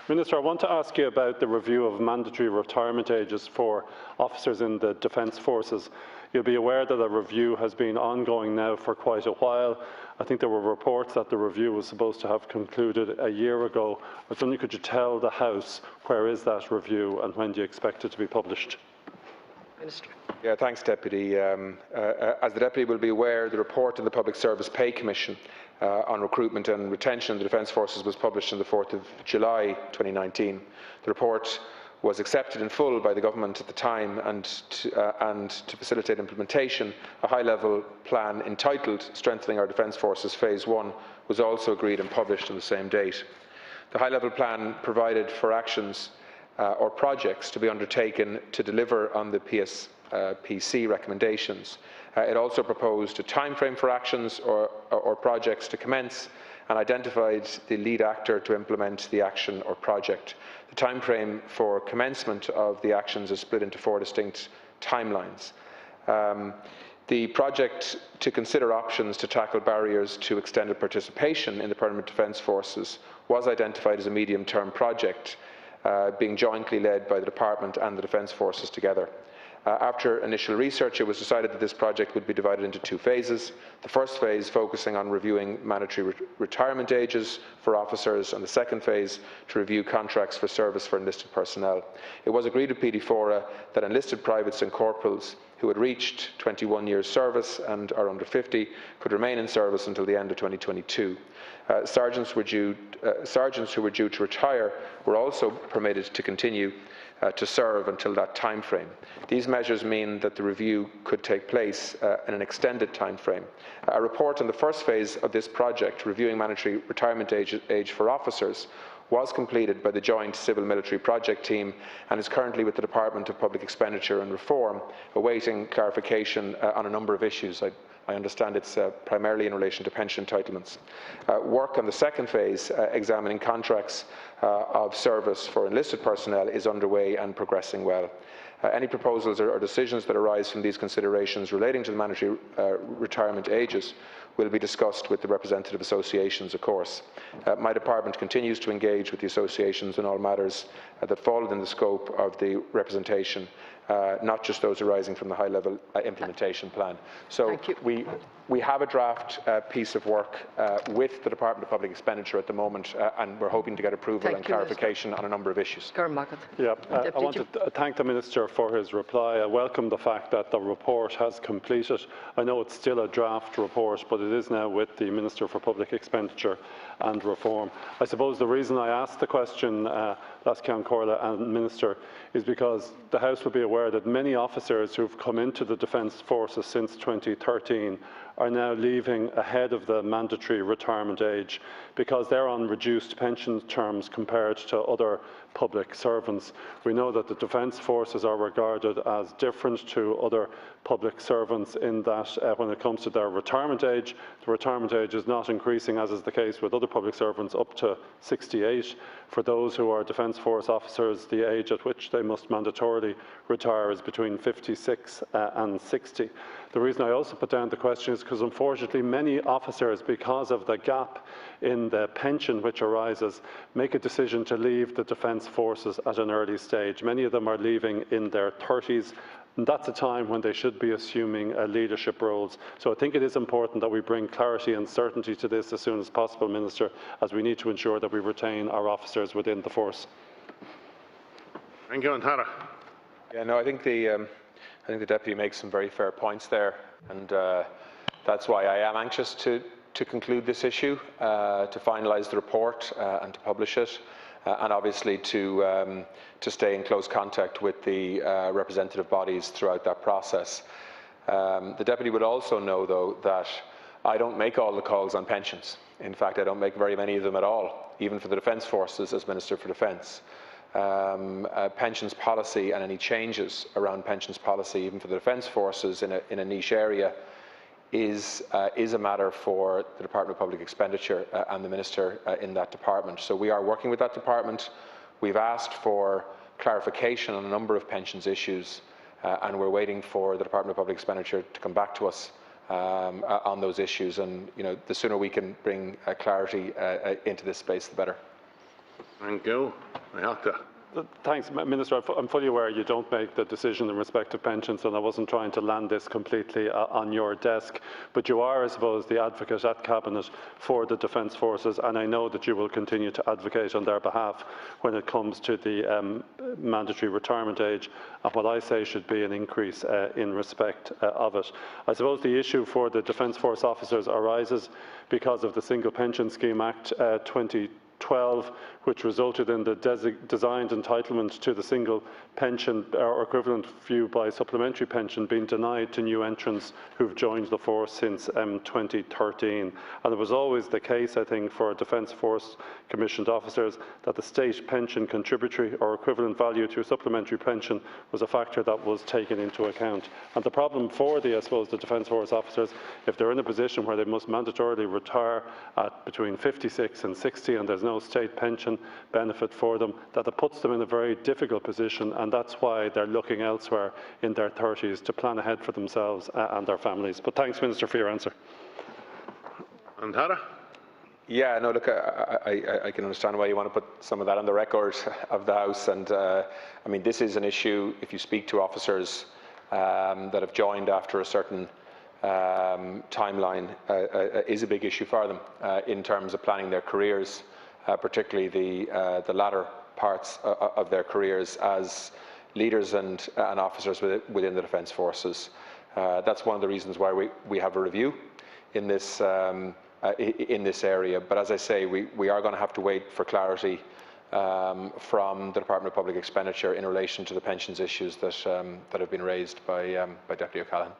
Minister, I want to ask you about the review of mandatory retirement ages for officers in the Defence Forces. You'll be aware that a review has been ongoing now for quite a while. I think there were reports that the review was supposed to have concluded a year ago. I was wondering, could you tell the House where is that review and when do you expect it to be published? Minister. Yeah, thanks, Deputy. As the Deputy will be aware, the report of the Public Service Pay Commission on recruitment and retention in the Defence Forces was published on the 4th of July 2019. The report was accepted in full by the Government at the time, and to facilitate implementation, a high-level plan entitled Strengthening Our Defence Forces Phase 1 was also agreed and published on the same date. The high-level plan provided for actions or projects to be undertaken to deliver on the PSPC recommendations. It also proposed a timeframe for actions or projects to commence and identified the lead actor to implement the action or project. The timeframe for commencement of the actions is split into 4 distinct timelines. The project to consider options to tackle barriers to extended participation in the permanent Defence Forces was identified as a medium-term project, being jointly led by the Department and the Defence Forces together. After initial research, it was decided that this project would be divided into 2 phases. The first phase focusing on reviewing mandatory retirement ages for officers, and the second phase to review contracts for service for enlisted personnel. It was agreed with PD Fora that enlisted privates and corporals who had reached 21 years service and are under 50 could remain in service until the end of 2022. Sergeants who were due to retire were also permitted to continue to serve until that time frame. These measures mean that the review could take place in an extended time frame. A report on the first phase of this project, reviewing mandatory retirement age for officers, was completed by the Joint Civil-Military Project Team and is currently with the Department of Public Expenditure and Reform, awaiting clarification on a number of issues. I understand it's primarily in relation to pension entitlements. Work on the second phase, examining contracts of service for enlisted personnel, is underway and progressing well. Any proposals or decisions that arise from these considerations relating to the mandatory retirement ages will be discussed with the representative associations, of course. My department continues to engage with the associations in all matters that fall within the scope of the representation, not just those arising from the high-level implementation plan. So we have a draft piece of work with the Department of Public Expenditure at the moment, and we're hoping to get approval and clarification on a number of issues. I want to thank the Minister for his reply. I welcome the fact that the report has completed. I know it's still a draft report, but it is now with the Minister for Public Expenditure and Reform. I suppose the reason I asked the question, Lasceann Comhairle and Minister, is because the House will be aware that many officers who've come into the Defence Forces since 2013 are now leaving ahead of the mandatory retirement age because they're on reduced pension terms compared to other public servants. We know that the Defence Forces are regarded as different to other public servants in that when it comes to their retirement age, the retirement age is not increasing, as is the case with other public servants, up to 68. For those who are Defence Force officers, the age at which they must mandatorily retire is between 56 and 60. The reason I also put down the question is because unfortunately many officers, because of the gap in the pension which arises, make a decision to leave the Defence Forces at an early stage. Many of them are leaving in their 30s, and that's a time when they should be assuming leadership roles. So I think it is important that we bring clarity and certainty to this as soon as possible, Minister, as we need to ensure that we retain our officers within the force. Thank you, Antara. Yeah, no, I think the Deputy makes some very fair points there, and that's why I am anxious to conclude this issue, to finalise the report and to publish it, and obviously to stay in close contact with the representative bodies throughout that process. The Deputy would also know, though, that I don't make all the calls on pensions. In fact, I don't make very many of them at all, even for the Defence Forces as Minister for Defence. Pensions policy and any changes around pensions policy, even for the Defence Forces in a niche area, is a matter for the Department of Public Expenditure and the Minister in that department. So we are working with that department. We've asked for clarification on a number of pensions issues, and we're waiting for the Department of Public Expenditure to come back to us on those issues. And the sooner we can bring clarity into this space, the better. Thank you. Oireachtas. Thanks, Minister. I'm fully aware you don't make the decision in respect of pensions, and I wasn't trying to land this completely on your desk. But you are, I suppose, the advocate at Cabinet for the Defence Forces, and I know that you will continue to advocate on their behalf when it comes to the mandatory retirement age and what I say should be an increase in respect of it. I suppose the issue for the Defence Force officers arises because of the Single Pension Scheme Act 2012, which resulted in the designed entitlement to the single pension or equivalent view by supplementary pension being denied to new entrants who've joined the force since 2013. And it was always the case, I think, for Defence Force commissioned officers that the state pension contributory or equivalent value to a supplementary pension was a factor that was taken into account. And the problem for I suppose, the Defence Force officers, if they're in a position where they must mandatorily retire at between 56 and 60 and there's no state pension benefit for them, that it puts them in a very difficult position, and that's why they're looking elsewhere in their 30s to plan ahead for themselves and their families. But thanks, Minister, for your answer. And Tara? Yeah, no, look, I can understand why you want to put some of that on the record of the House. And I mean, this is an issue, if you speak to officers that have joined after a certain timeline, is a big issue for them in terms of planning their careers, particularly the latter parts of their careers as leaders and officers within the Defence Forces. That's one of the reasons why we have a review in this area. But as I say, we are going to have to wait for clarity from the Department of Public Expenditure in relation to the pensions issues that have been raised by Deputy O'Callaghan.